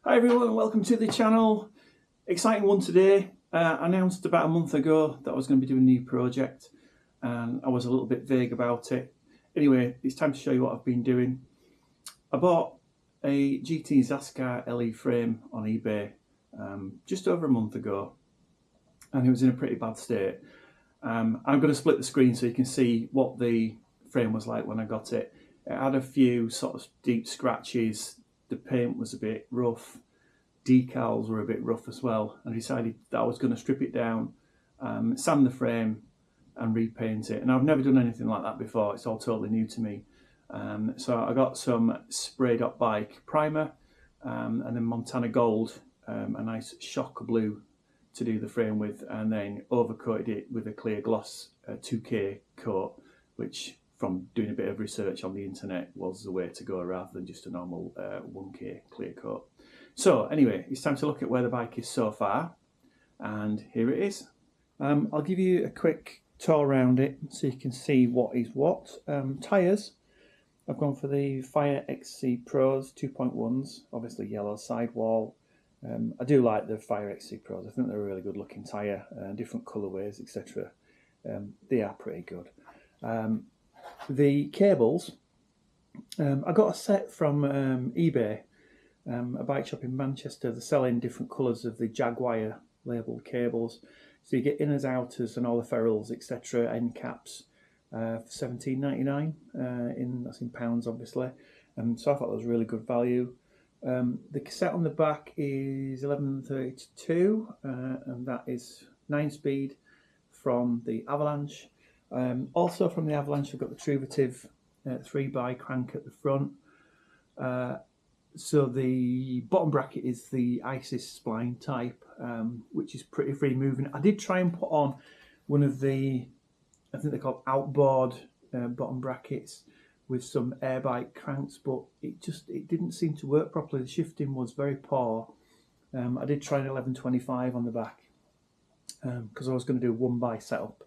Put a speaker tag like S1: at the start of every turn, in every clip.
S1: Hi everyone and welcome to the channel. Exciting one today. I announced about a month ago that I was going to be doing a new project and I was a little bit vague about it. Anyway, it's time to show you what I've been doing. I bought a GT Zaskar LE Frame on eBay just over a month ago and it was in a pretty bad state. I'm going to split the screen so you can see what the frame was like when I got it. It had a few sort of deep scratches. The paint was a bit rough, decals were a bit rough as well. I decided that I was going to strip it down, sand the frame and repaint it. And I've never done anything like that before, it's all totally new to me. So I got some Spray.Bike primer and then Montana Gold, a nice shock blue to do the frame with, and then overcoated it with a clear gloss 2K coat, which from doing a bit of research on the internet was the way to go rather than just a normal 1K clear coat. So anyway, it's time to look at where the bike is so far, and here it is. I'll give you a quick tour around it so you can see what is what. Tyres, I've gone for the Fire XC Pros 2.1s, obviously yellow sidewall. I do like the Fire XC Pros, I think they're a really good looking tyre, different colourways, etc. They are pretty good. The cables, I got a set from eBay, a bike shop in Manchester. They're selling different colours of the Jagwire labelled cables, so you get inners, outers and all the ferrules, etc., end caps for £17.99 that's in pounds obviously. So I thought that was really good value. The cassette on the back is 1132 and that is 9-speed from the Avalanche. Also from the Avalanche I've got the Truvativ 3x crank at the front. So the bottom bracket is the ISIS spline type, which is pretty free moving. I did try and put on one of the, I think they're called outboard bottom brackets with some air bike cranks, but it didn't seem to work properly. The shifting was very poor. I did try an 1125 on the back because I was going to do a 1x setup,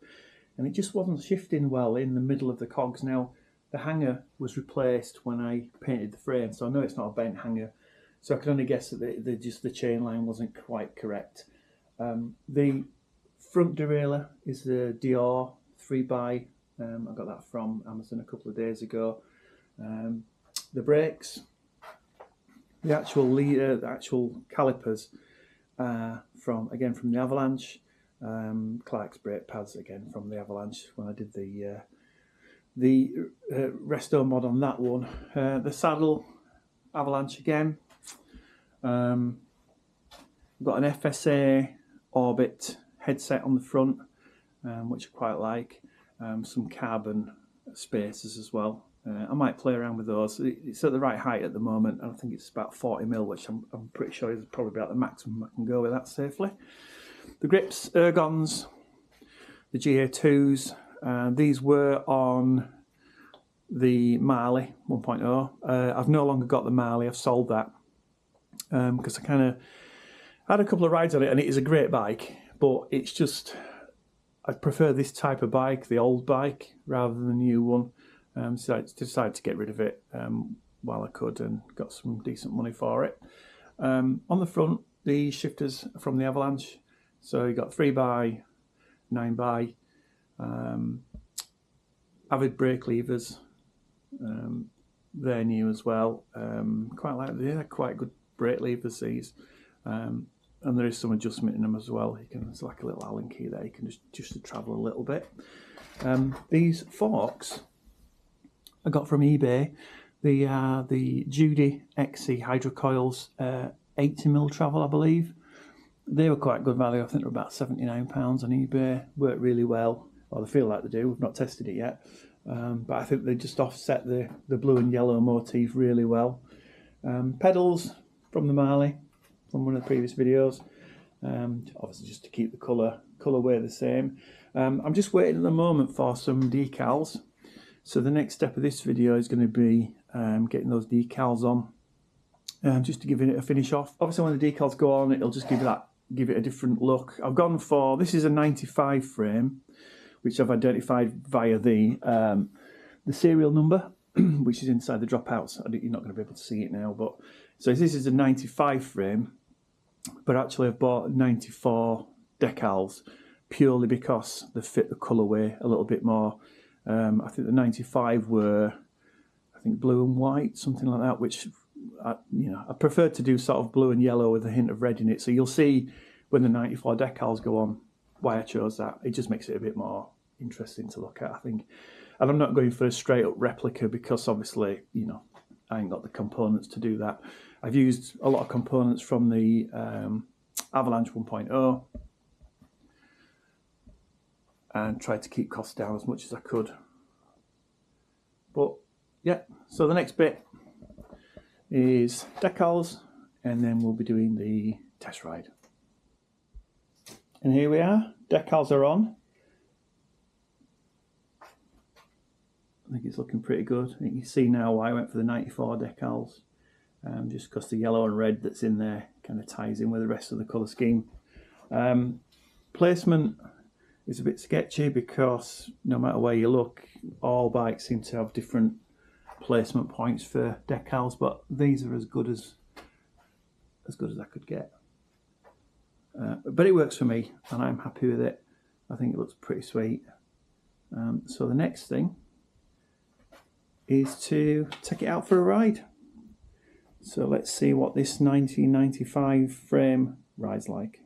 S1: and it just wasn't shifting well in the middle of the cogs. Now, the hanger was replaced when I painted the frame, so I know it's not a bent hanger, so I can only guess that the chain line wasn't quite correct. The front derailleur is the Deore 3x. I got that from Amazon a couple of days ago. The brakes, the actual calipers, from the Avalanche. Clark's brake pads again from the Avalanche when I did the RestoMod on that one. The saddle, Avalanche again. Got an FSA Orbit headset on the front, which I quite like. Some carbon spacers as well. I might play around with those. It's at the right height at the moment, and I think it's about 40mm, which I'm pretty sure is probably about the maximum I can go with that safely. The grips, Ergons, the GA2s. These were on the Marley 1.0. I've no longer got the Marley, I've sold that because I kind of had a couple of rides on it, and it is a great bike, but it's just, I prefer this type of bike, the old bike, rather than the new one. So I decided to get rid of it while I could, and got some decent money for it. On the front, the shifters from the Avalanche. So you got 3x, 9x, Avid brake levers. They're new as well. Quite like, they're quite good brake levers, these. And there is some adjustment in them as well. You can, it's like a little Allen key there. You can just to travel a little bit. These forks I got from eBay. The Judy XC Hydro Coils, 80mm travel, I believe. They were quite good value. I think they're about £79 on eBay. Work really well, or they feel like they do. We've not tested it yet, but I think they just offset the blue and yellow motif really well. Pedals from the Marley, from one of the previous videos. Obviously just to keep the colourway the same. I'm just waiting at the moment for some decals. So the next step of this video is going to be getting those decals on, just to give it a finish off. Obviously when the decals go on, it'll just give it a different look. I've gone for, this is a 95 frame, which I've identified via the serial number. which is inside the dropouts. You're not going to be able to see it now, but so this is a 95 frame, but actually I've bought 94 decals purely because they fit the colourway a little bit more. I think the 95 were, I think, blue and white, something like that, which I prefer to do sort of blue and yellow with a hint of red in it. So you'll see when the 94 decals go on why I chose that. It just makes it a bit more interesting to look at, I think. And I'm not going for a straight up replica because obviously, I ain't got the components to do that. I've used a lot of components from the Avalanche 1.0 and tried to keep costs down as much as I could. But yeah, so the next bit is decals, and then we'll be doing the test ride. And here we are, decals are on. I think it's looking pretty good. You can see now why I went for the 94 decals, just because the yellow and red that's in there kind of ties in with the rest of the colour scheme. Placement is a bit sketchy because no matter where you look, all bikes seem to have different placement points for decals, but these are as good as I could get. But it works for me, and I'm happy with it. I think it looks pretty sweet. So the next thing is to take it out for a ride. So let's see what this 1995 frame rides like.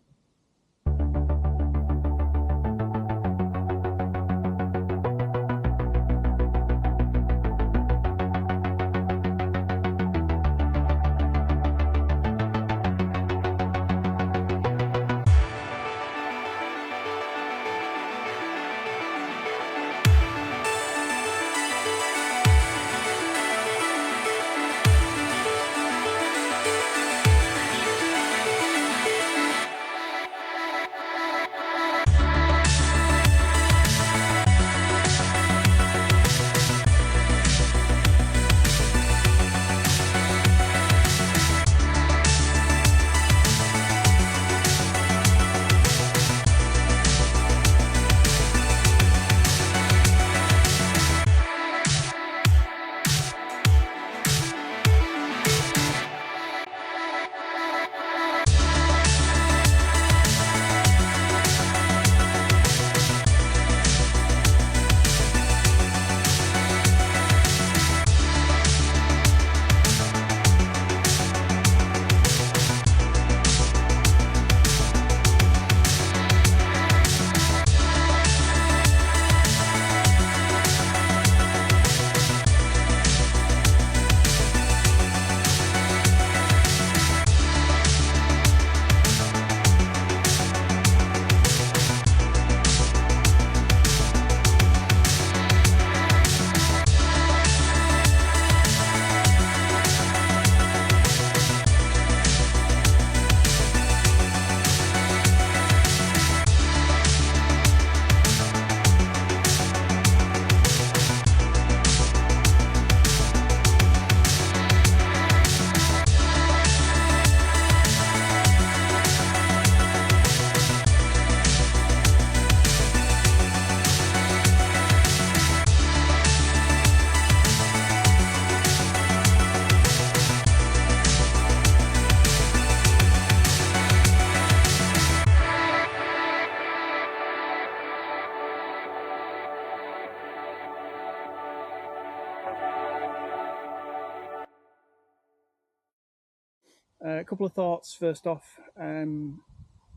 S1: A couple of thoughts first off.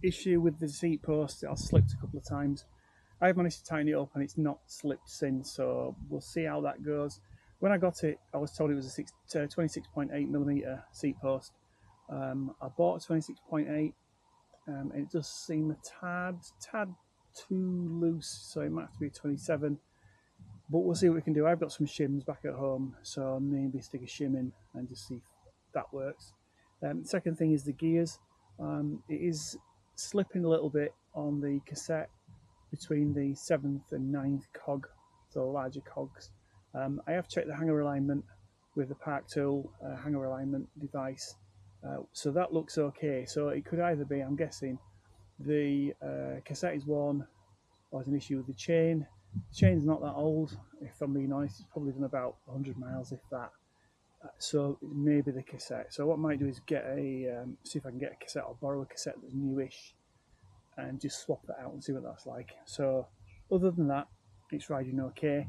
S1: Issue with the seat post, it has slipped a couple of times. I've managed to tighten it up and it's not slipped since, so we'll see how that goes. When I got it, I was told it was a 26.8mm seat post. I bought a 26.8 and it does seem a tad too loose, so it might have to be a 27. But we'll see what we can do. I've got some shims back at home, so maybe stick a shim in and just see if that works. Second thing is the gears. It is slipping a little bit on the cassette between the 7th and 9th cog, so the larger cogs. I have checked the hanger alignment with the Park Tool hanger alignment device, so that looks okay. So it could either be, I'm guessing, the cassette is worn or there's an issue with the chain,
S2: The chain's not that old, if I'm being honest. It's probably done about 100 miles, if that. So maybe the cassette. So what I might do is get a see if I can get a cassette or borrow a cassette that's newish, and just swap that out and see what that's like. So other than that, it's riding okay.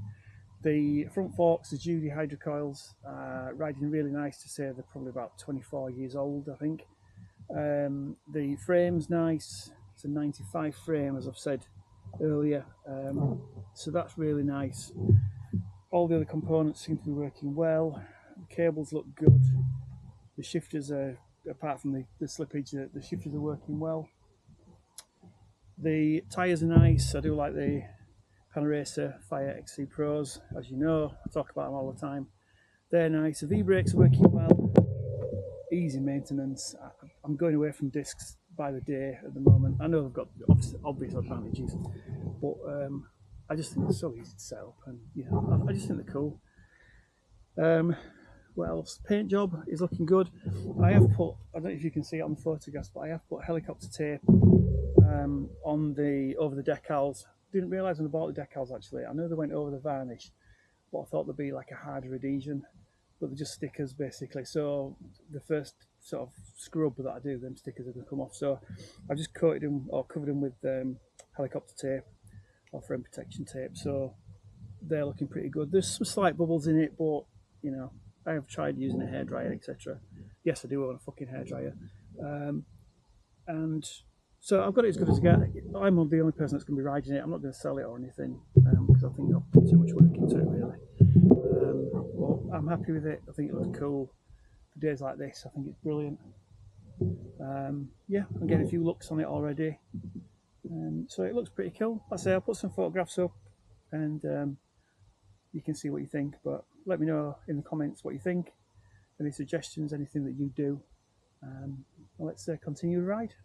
S2: The front forks, the Judy hydrocoils, riding really nice to say. They're probably about 24 years old, I think. The frame's nice. It's a 95 frame, as I've said earlier. So that's really nice. All the other components seem to be working well. The cables look good. The shifters are, apart from the slippage, the shifters are working well. The tyres are nice. I do like the Panaracer Fire XC Pros, as you know. I talk about them all the time. They're nice. The V-brakes are working well. Easy maintenance. I'm going away from discs by the day at the moment. I know they've got obvious advantages, but I just think it's so easy to set up, and you know, I just think they're cool. What else? Paint job is looking good. I have put, I don't know if you can see it on the photographs, but I have put helicopter tape on the over the decals. Didn't realise when I bought the decals actually. I know they went over the varnish, but I thought there'd be like a harder adhesion. But they're just stickers basically. So the first sort of scrub that I do, them stickers are going to come off. So I've just coated them or covered them with helicopter tape or frame protection tape. So they're looking pretty good. There's some slight bubbles in it, but you know, I have tried using a hairdryer, etc. Yes, I do own a fucking hairdryer. And so I've got it as good as I get. I'm the only person that's going to be riding it. I'm not going to sell it or anything because I think I've put too much work into it really. But I'm happy with it. I think it looks cool for days like this. I think it's brilliant. Yeah, I'm getting a few looks on it already. So it looks pretty cool. Like I say, I'll put some photographs up and you can see what you think. But let me know in the comments what you think. Any suggestions, anything that you do. Let's continue the ride.